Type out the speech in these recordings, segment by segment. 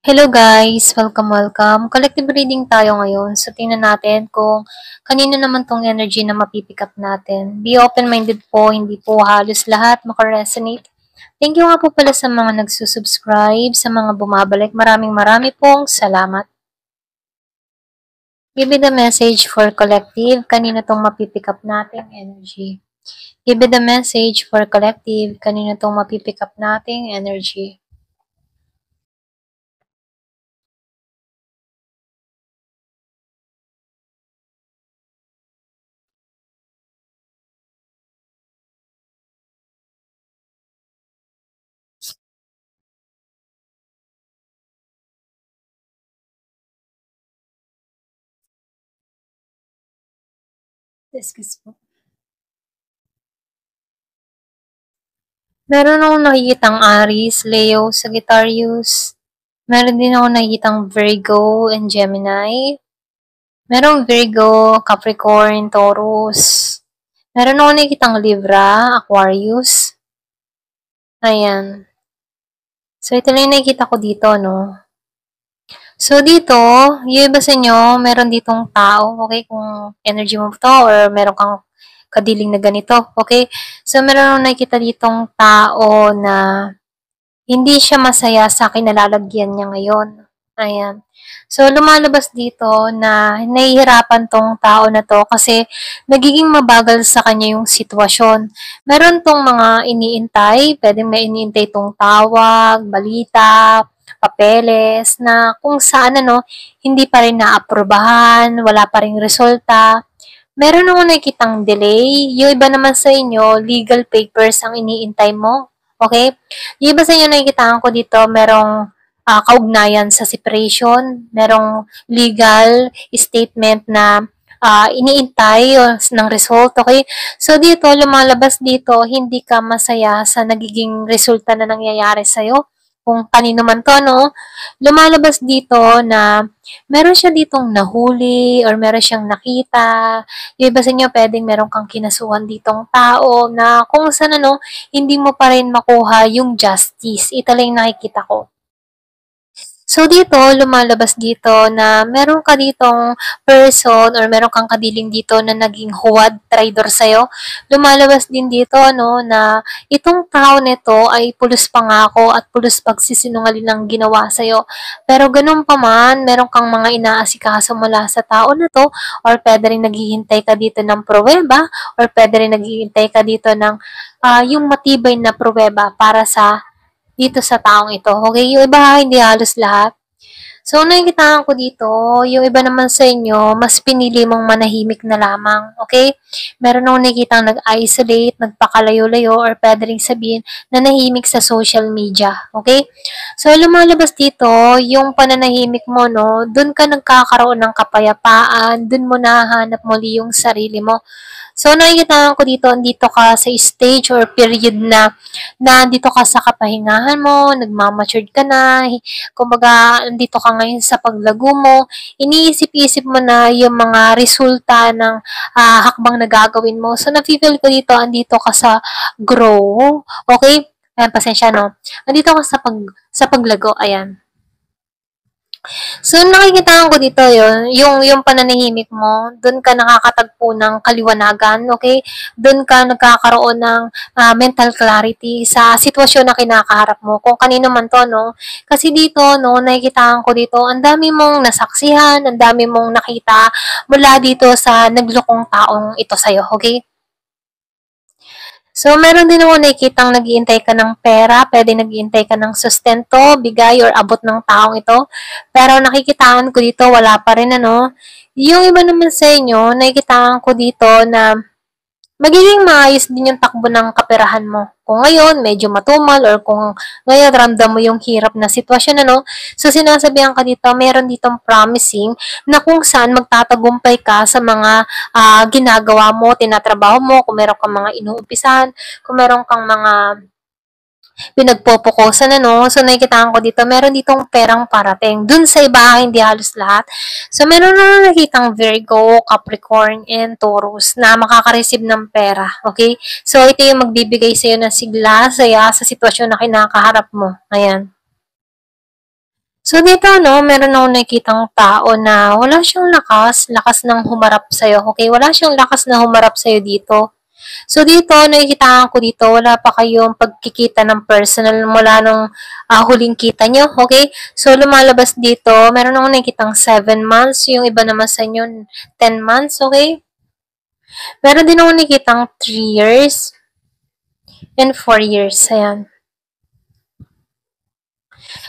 Hello guys! Welcome! Collective reading tayo ngayon. So, tingnan natin kung kanino naman tong energy na mapipick up natin. Be open-minded po, hindi po halos lahat makaresonate. Thank you nga po pala sa mga nagsusubscribe, sa mga bumabalik. Maraming pong salamat. Give me the message for collective. Kanino tong mapipick up nating energy. Give me the message for collective. Kanino tong mapipick up nating energy. Excuse po. Meron akong nakikitang Aries, Leo, Sagittarius. Meron din akong nakikitang Virgo and Gemini. Merong Virgo, Capricorn, Taurus. Meron akong nakikitang Libra, Aquarius. Ayan. So, ito lang yung nakikita ko dito, no? So, dito, yung iba sa inyo, meron ditong tao, okay? Kung energy mo to or meron kang kadiling na ganito, okay? So, meron akong nakikita ditong tao na hindi siya masaya sa kinalalagyan niya ngayon. Ayan. So, lumalabas dito na nahihirapan tong tao na to kasi nagiging mabagal sa kanya yung sitwasyon. Meron tong mga iniintay, pwedeng may iniintay tong tawag, balita, papeles, na kung saan hindi pa rin naaprubahan, wala pa rin resulta. Meron akong nakikitang delay. Yung iba naman sa inyo, legal papers ang iniintay mo. Okay? Yung iba sa inyo nakikitaan ko dito, merong kaugnayan sa separation, merong legal statement na iniintay ng result, okay? So, dito, lumalabas dito, hindi ka masaya sa nagiging resulta na nangyayari sa'yo. Kung kanino man to, no? Lumalabas dito na meron siya ditong nahuli or meron siyang nakita. Yung iba sa inyo, pwedeng meron kang kinasuhan ditong tao na kung saan hindi mo pa rin makuha yung justice. Ito lang yung nakikita ko. So, dito, lumalabas dito na meron ka ditong person or meron kang kadiling dito na naging huwad, traidor sa'yo. Lumalabas din dito, na itong tao nito ay pulos pangako at pulos pagsisinungaling ang ginawa sa'yo. Pero ganun pa man, meron kang mga inaasikaso mula sa tao na to or pwede rin naghihintay ka dito ng pruweba or pwede rin naghihintay ka dito ng yung matibay na pruweba para sa dito sa taong ito. Okay? Yung iba, hindi halos lahat. So, nakikitaan ko dito, yung iba naman sa inyo, mas pinili mong manahimik na lamang. Okay? Meron akong nakikitang nag-isolate, nagpakalayo-layo, or pwede rin sabihin na nahimik sa social media. Okay? So, lumalabas dito, yung pananahimik mo, dun ka nagkakaroon ng kapayapaan, dun mo nahanap muli yung sarili mo. So, nakikita ko dito, andito ka sa stage or period na andito ka sa kapahingahan mo, nagmamatured ka na, kumbaga, andito ka ngayon sa paglago mo, iniisip-isip mo na yung mga resulta ng hakbang na gagawin mo. So, nafe-feel ko dito, andito ka sa grow, okay? Ayan, pasensya, no? Andito ka sa paglago, ayan. So, nakikita ko dito yung pananahimik mo, doon ka nakakatagpo ng kaliwanagan, okay? Doon ka nagkakaroon ng mental clarity sa sitwasyon na kinakaharap mo, kung kanino man to, no? Kasi dito, nakikita ko dito, ang dami mong nasaksihan, ang dami mong nakita mula dito sa naglukong taong ito sa'yo, okay? So, meron din ako nakikitang nag-iintay ka ng pera, pwede nag-iintay ka ng sustento, bigay, or abot ng taong ito. Pero nakikitaan ko dito, wala pa rin Yung iba naman sa inyo, nakikitaan ko dito na magiging maayos din yung takbo ng kaperahan mo. Kung ngayon, medyo matumal or kung ngayon ramdam mo yung hirap na sitwasyon, so sinasabihan ka dito, meron ditong promising na kung saan magtatagumpay ka sa mga ginagawa mo, tinatrabaho mo, kung meron kang mga inuumpisahan, kung meron kang mga pinagpopokusan, So, nakikitaan ko dito, meron ditong perang parating. Dun sa iba, hindi halos lahat. So, meron na nakikitang Virgo, Capricorn, and Taurus na makaka-receive ng pera. Okay? So, ito yung magbibigay sa'yo ng sigla, saya sa sitwasyon na kinakaharap mo. Ayan. So, dito, no, meron akong nakikitang tao na wala siyang lakas ng humarap sa'yo, okay? Wala siyang lakas na humarap sa'yo dito. So, dito, nakikitaan ko dito, wala pa kayong pagkikita ng personal mula nung huling kita nyo, okay? So, lumalabas dito, meron akong nakikitang 7 months, yung iba naman sa inyo, 10 months, okay? Meron din akong nakikitang 3 years and 4 years, ayan.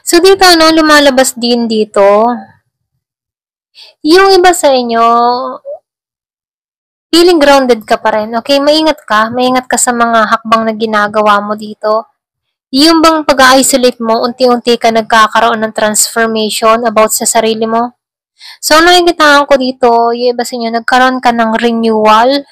So, dito, no, lumalabas din dito, yung iba sa inyo, feeling grounded ka pa rin, okay? Maingat ka sa mga hakbang na ginagawa mo dito. Yung bang pag-isolate mo, unti-unti ka nagkakaroon ng transformation about sa sarili mo. So, nakikitaan ko dito, yung iba sa inyo, nagkaroon ka ng renewal.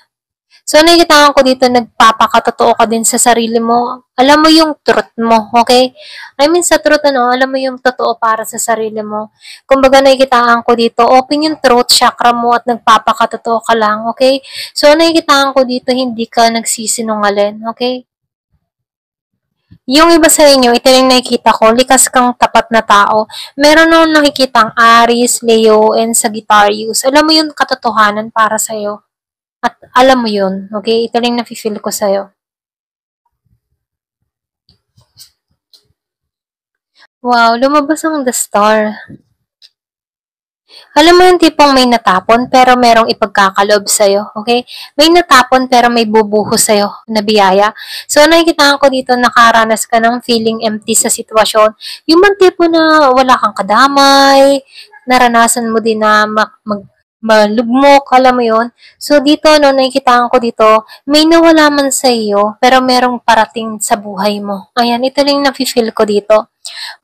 So, nakikitaan ko dito, nagpapakatotoo ka din sa sarili mo. Alam mo yung truth mo, okay? I mean, sa truth, alam mo yung totoo para sa sarili mo. Kumbaga, nakikitaan ko dito, open yung throat chakra mo at nagpapakatotoo ka lang, okay? So, nakikitaan ko dito, hindi ka nagsisinungaling, okay? Yung iba sa inyo, ito yung nakikita ko, likas kang tapat na tao. Meron akong nakikitang Aries, Leo, and Sagittarius. Alam mo yung katotohanan para sa'yo. At alam mo yun, okay? Ito lang nafe-feel ko sa'yo. Wow, lumabas ang The Star. Alam mo yung tipong may natapon pero merong ipagkakaloob sa'yo, okay? May natapon pero may bubuhos sa'yo na biyaya. So, nakikita ko dito nakaranas ka ng feeling empty sa sitwasyon. Yung man tipo na wala kang kadamay, naranasan mo din na malugmok, alam mo yon. So, dito, no, nakikita ko dito, may nawala man sa iyo, pero merong parating sa buhay mo. Ayan, ito lang yung nafe-feel ko dito.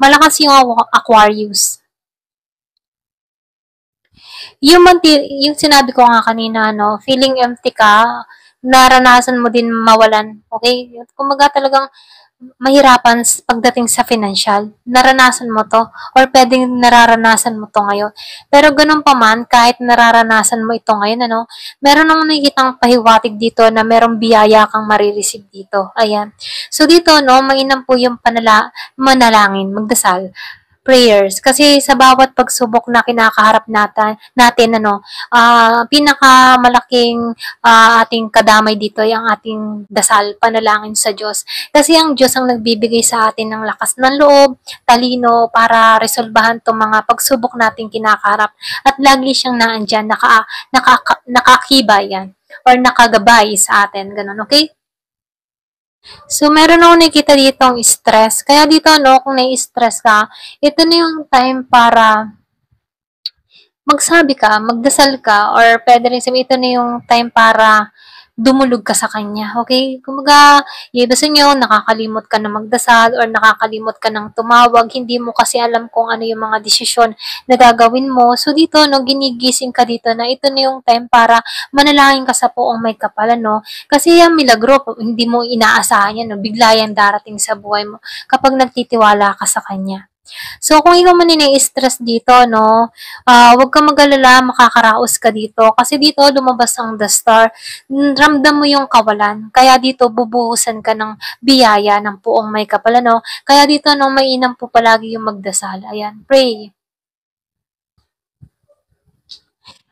Malakas yung Aquarius. Yung sinabi ko nga kanina, no, feeling empty ka, naranasan mo din mawalan, okay? Kumaga talagang mahirapan pagdating sa financial. Naranasan mo to or pwedeng nararanasan mo to ngayon. Pero ganun pa man, kahit nararanasan mo ito ngayon, meron nang nakikitang pahiwatig dito na merong biyaya kang marireceive dito. Ayan. So dito, no, mainam po yung manalangin, magdasal prayers. Kasi sa bawat pagsubok na kinakaharap natin pinakamalaking ating kadamay dito ay ang ating dasal, panalangin sa Diyos. Kasi ang Diyos ang nagbibigay sa atin ng lakas ng loob, talino para resolbahan itong mga pagsubok natin kinakaharap. At lagi siyang naandyan, nakakibay yan or nakagabay sa atin. Ganun, okay? So, meron ako nakikita dito ang stress. Kaya dito, kung nai-stress ka, ito na yung time para magsabi ka, magdasal ka, or pwede rin sabihin, ito na yung time para dumulog ka sa kanya, okay? Kumaga, yung iba sa inyo, nakakalimot ka na magdasal or nakakalimot ka ng tumawag, hindi mo kasi alam kung ano yung mga desisyon na gagawin mo. So, dito, ginigising ka dito na ito na yung time para manalangin ka sa poong may kapal, Kasi yung milagro, hindi mo inaasahan yan, bigla yan darating sa buhay mo kapag nagtitiwala ka sa kanya. So, kung ikaw man stress dito, huwag kang mag-alala, makakaraos ka dito. Kasi dito, lumabas ang The Star. Ramdam mo yung kawalan. Kaya dito, bubuhusan ka ng biyaya ng puong may kapal, Kaya dito, mainam po palagi yung magdasal. Ayan, pray.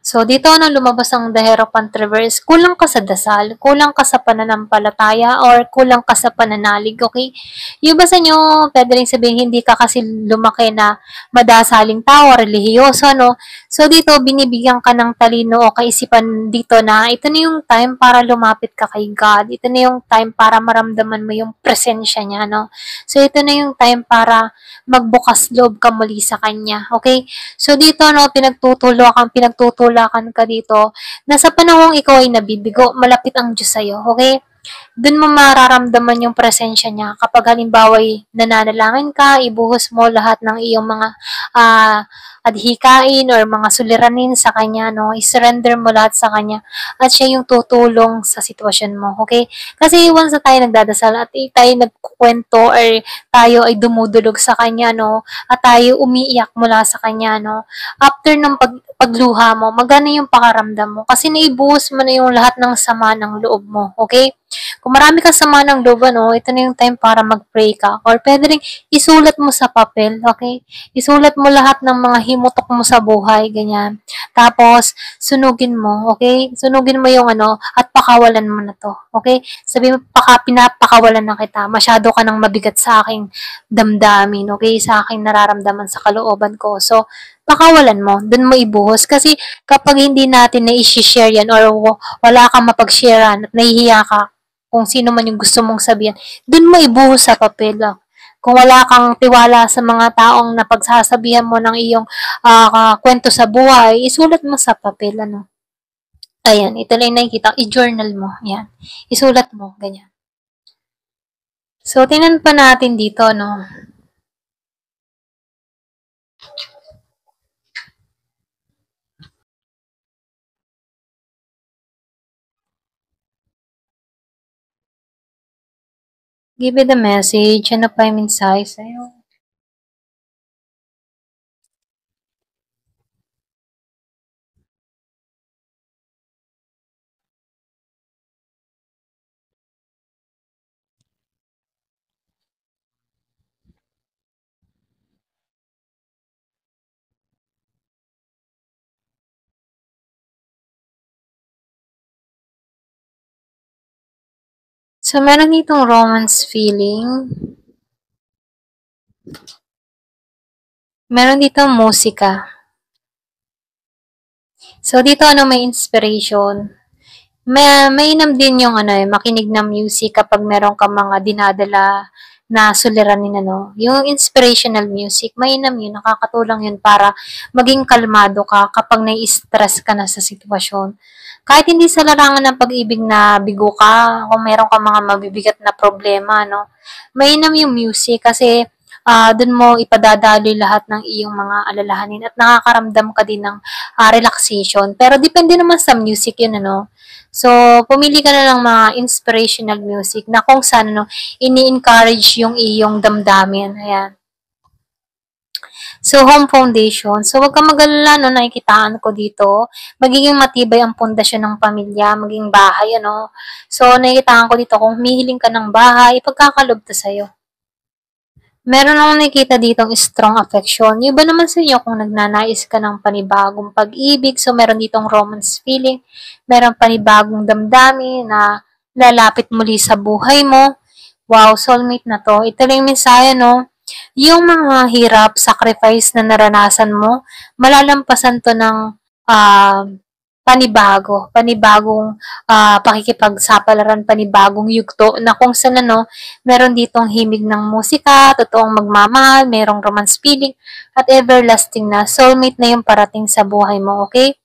So, dito na lumabas ang The Hierophant Reverse. Kulang ka sa dasal, kulang ka sa pananampalataya, or kulang ka sa pananalig, okay? Yung ba sa inyo, pwede rin sabihin, hindi ka kasi lumaki na madasaling tao, relihiyoso, So, dito, binibigyan ka ng talino o kaisipan dito na ito na yung time para lumapit ka kay God. Ito na yung time para maramdaman mo yung presensya niya, So, ito na yung time para magbukas loob ka muli sa Kanya, okay? So, dito, pinagtutulakan ka dito, na sa panahong ikaw ay nabibigo, malapit ang Diyos sa'yo, okay? Doon mo mararamdaman yung presensya niya. Kapag halimbawa nananalangin ka, ibuhos mo lahat ng iyong mga adhikain or mga suliranin sa Kanya, I-surrender mo lahat sa Kanya at siya yung tutulong sa sitwasyon mo, okay? Kasi once na tayo nagdadasal at tayo nagkukwento or tayo ay dumudulog sa Kanya, at tayo umiiyak mula sa Kanya, after ng pagluha mo, magana yung pakaramdam mo kasi naibuhos mo na yung lahat ng sama ng loob mo, okay? Kung marami kang sama ng loob, ito na yung time para mag-pray ka. Or pwede rin isulat mo sa papel, okay? Isulat mo lahat ng mga himutok mo sa buhay, ganyan. Tapos, sunugin mo, okay? Sunugin mo yung at pakawalan mo na to, okay? Sabi mo, pinapakawalan na kita. Masyado ka nang mabigat sa aking damdamin, okay? Sa aking nararamdaman sa kalooban ko. So, pakawalan mo, dun mo ibuhos. Kasi kapag hindi natin na-share yan or wala kang mapag-sharean at nahihiya ka kung sino man yung gusto mong sabihin, dun mo ibuhos sa papel. Kung wala kang tiwala sa mga taong napagsasabihan mo ng iyong kwento sa buhay, isulat mo sa papel. Ayan, ito lang yung nakikita. I-journal mo. Ayan. Isulat mo. Ganyan. So, tingnan pa natin dito, no? Give it a message. Ano pa yung mensahe sa'yo? So, meron ditong romance feeling. Meron ditong musika. So, dito may inspiration. Mainam din yung makinig ng music kapag meron ka mga dinadala na suliranin yung inspirational music, mainam yun, nakakatulong yun para maging kalmado ka kapag nai-stress ka na sa sitwasyon. Kahit hindi sa larangan ng pag-ibig na bigo ka, kung meron ka mga mabibigat na problema, mainam yung music kasi dun mo ipadadaloy lahat ng iyong mga alalahanin at nakakaramdam ka din ng relaxation. Pero depende naman sa music yun, So, pumili ka na ng mga inspirational music na kung saan ini-encourage yung iyong damdamin. Ayan. So, home foundation. So, wag kang mag-alala, nakikitaan ko dito. Magiging matibay ang pundasyon ng pamilya, maging bahay, So, nakikitaan ko dito kung humihiling ka ng bahay, ipagkakalob to sa'yo. Meron akong nakikita ditong strong affection. Yung ba naman sa inyo kung nagnanais ka ng panibagong pag-ibig, so meron ditong romance feeling, meron panibagong damdamin na lalapit muli sa buhay mo. Wow, soulmate na to. Ito lang yung mensahe, Yung mga hirap, sacrifice na naranasan mo, malalampasan to ng panibagong pakikipagsapalaran, panibagong yugto na kung saan meron ditong himig ng musika, totoong magmamahal, merong romance feeling, at everlasting na soulmate na yung parating sa buhay mo, okay?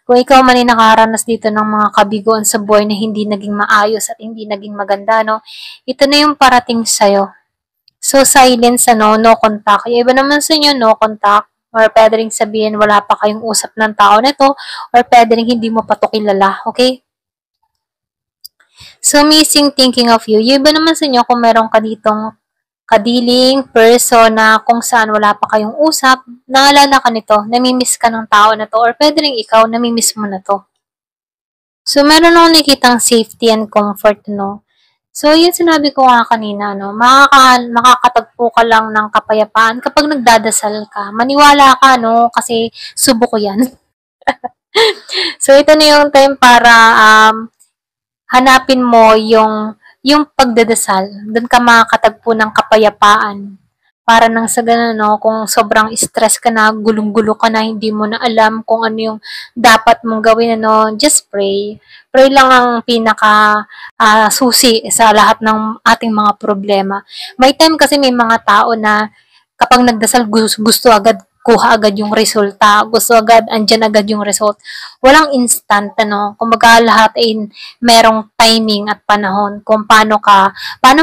Kung ikaw man ay nakaranas dito ng mga kabiguan sa buhay na hindi naging maayos at hindi naging maganda, ito na yung parating sa'yo. So, silence, no contact. Yung iba naman sa inyo, no contact. Or pwede rin sabihin, wala pa kayong usap ng tao nito. Or pwede rin hindi mo pa to kilala. Okay? So, missing thinking of you. Yung iba naman sa inyo, kung meron ka ditong kadiling person na kung saan wala pa kayong usap, naalala ka nito, namimiss ka ng tao na to, or pwede rin ikaw, namimiss mo na to. So, meron akong nakikitang safety and comfort, So, yun sinabi ko nga kanina, makakatagpo ka lang ng kapayapaan kapag nagdadasal ka. Maniwala ka, kasi subo ko yan. So, ito na yung time para hanapin mo yung pagdadasal. Doon ka makakatagpo ng kapayapaan. Para nang sa ganun, kung sobrang stress ka na, gulong-gulo ka na, hindi mo na alam kung ano yung dapat mong gawin, just pray. Pray lang ang pinaka susi sa lahat ng ating mga problema. May time kasi may mga tao na kapag nagdasal, gusto agad kuha agad yung resulta, gusto agad, andyan agad yung result. Walang instant, kumbaga lahat ay merong timing at panahon kung paano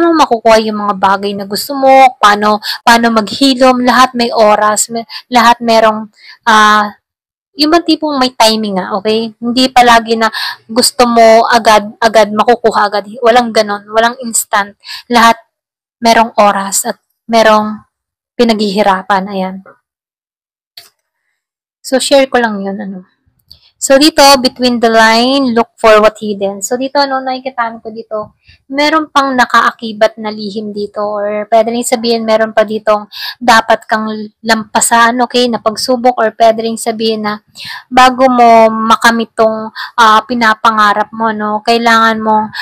mo makukuha yung mga bagay na gusto mo, paano maghilom, lahat may oras, lahat merong, yung bang tipong may timing okay? Hindi palagi na gusto mo agad makukuha agad. Walang ganon, walang instant. Lahat merong oras at merong pinaghihirapan, ayan. So, share ko lang yun, So, dito, between the line, look for what hidden. So, dito, ano, nakikitaan ko dito, meron pang nakaakibat na lihim dito or pwede rin sabihin meron pa ditong dapat kang lampasan, okay, na pagsubok or pwede rin sabihin na bago mo makamit tong pinapangarap mo, no, kailangan mong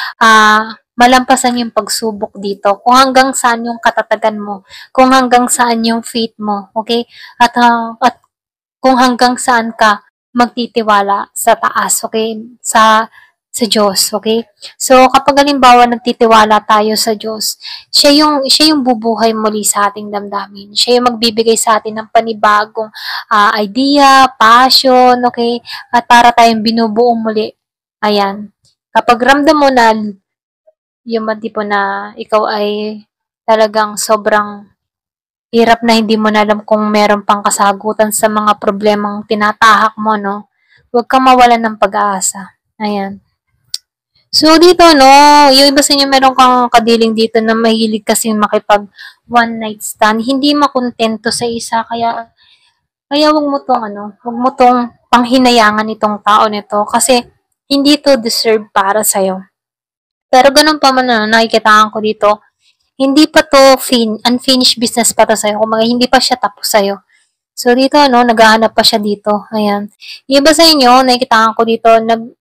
malampasan yung pagsubok dito. Kung hanggang saan yung katatagan mo, kung hanggang saan yung faith mo, okay? At kung hanggang saan ka magtitiwala sa taas, okay? Sa Diyos, okay? So, kapag halimbawa nagtitiwala tayo sa Diyos, siya yung bubuhay muli sa ating damdamin. Siya yung magbibigay sa atin ng panibagong idea, passion, okay? At para tayong binubuo muli. Ayan. Kapag ramdam mo na yung tipo na ikaw ay talagang sobrang hirap na hindi mo na alam kung meron pang kasagutan sa mga problemang tinatahak mo, no? Huwag kang mawalan ng pag-aasa. Ayan. So, dito, no, yung iba sa inyo meron kang kadiling dito na mahilig kasi makipag one night stand. Hindi makontento sa isa, kaya wag mo tong panghinayangan itong tao nito kasi hindi to deserve para sa'yo. Pero ganun pa man na nakikitaan ko dito, hindi pa to unfinished business pa to sa'yo. Kung hindi pa siya tapos sa'yo. So, dito, no, naghahanap pa siya dito. Ayan. Yung iba sa inyo, nakikitaan ko dito,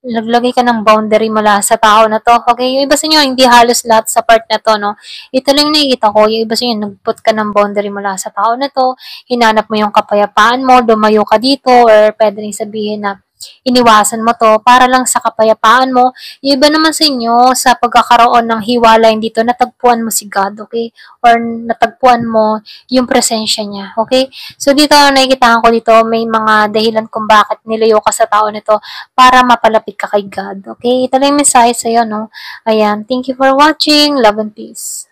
naglagay ka ng boundary mula sa tao na to. Okay? Yung iba sa inyo, hindi halos lahat sa part na to, no? Ito lang nakikita ko. Yung iba sa inyo, nagput ka ng boundary mula sa tao na to. Hinanap mo yung kapayapaan mo, lumayo ka dito, or pwede rin sabihin na iniwasan mo to para lang sa kapayapaan mo. Yung iba naman sa inyo, sa pagkakaroon ng hiwalay dito, natagpuan mo si God, okay? Or natagpuan mo yung presensya niya, okay? So, dito, nakikita ko dito, may mga dahilan kung bakit nilayo ka sa tao nito para mapalapit ka kay God, okay? Ito lang yung mensahe sa'yo, no? Ayan, thank you for watching. Love and peace.